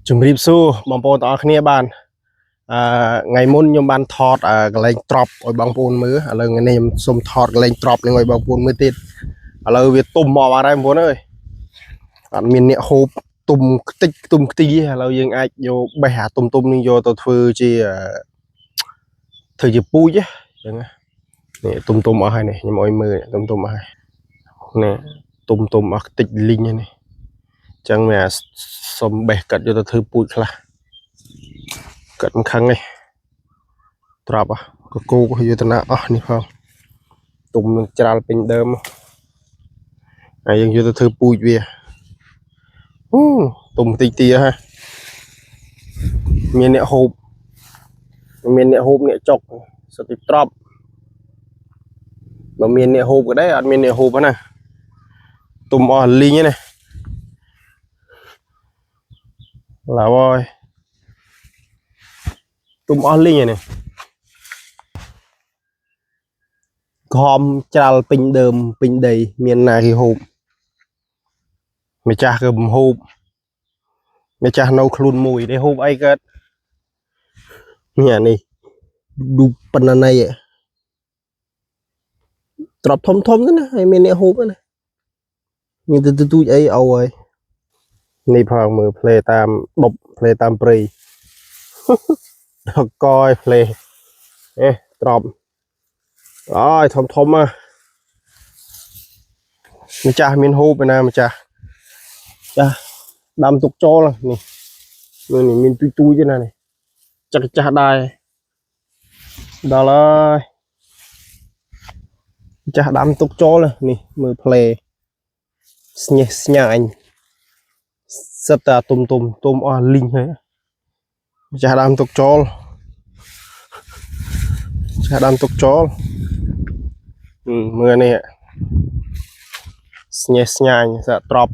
ជំរាបសួរបងប្អូនទាំងអស់គ្នាបានថ្ងៃមុនខ្ញុំបានថតកន្លែងត្រប់ឲ្យបងប្អូនមើលឥឡូវថ្ងៃនេះខ្ញុំសូមថតកន្លែងត្រប់នឹងឲ្យបងប្អូនមើលទៀតឥឡូវវាទុំមកបាត់ហើយបងប្អូនអើយអត់មានអ្នកហូបទុំខ្ទេចទុំខ្ទីឥឡូវយើងអាចយកបេះអាទុំនឹងយកទៅធ្វើជាពូជចឹងនេះទុំអស់ហើយនេះខ្ញុំឲ្យមើលទុំអស់ហើយនេះទុំអស់ខ្ទេចលីងនេះចឹងវាសុំបេះកាត់យកទៅធ្វើពូជខ្លះកាត់មិនខឹងទេត្រាប់កគោកយុទ្ធនាអស់នេះផងទុំនឹងច្រាលពេញដើមហើយយើងយកទៅធ្វើពូជវាទុំតិចទៀតហ่ะមានអ្នកហូបអ្នកចុកសុទ្ធតែត្រាប់បើមានអ្នកហូបក៏ដែរអត់មានអ្នកហូបណាទុំអស់លីងណាឡើយទុំអស់លីងនេះខំច្រាលពេញដើមពេញដីមានណាគេហូបម្ចាស់ក៏មិនហូបម្ចាស់នៅខ្លួនមួយទេហូបអីកើតនេះឌូប៉ុណ្ណាណៃត្រប់ធំទៅណាហើយមានអ្នកហូបណាមានទៅទូចអីអោហើយនេះផងមើលផ្លេតាមដប់ផ្លេតាមព្រៃកយផ្លេត្រប់អើយធំម្ចាស់មានហូបឯណាម្ចាស់ចាស់ដាំទុកចូលនេះមានទូចណានេះចាស់ដែរដល់ហើយចាស់ដាំទុកចូលនេះមើលផ្លេស្ញេះស្ញាញសិតតាទុំអស់លីងហើយចាស់ដាំទុកចូលមើលនេះស្ញេះស្ញាញសាក់ត្រប់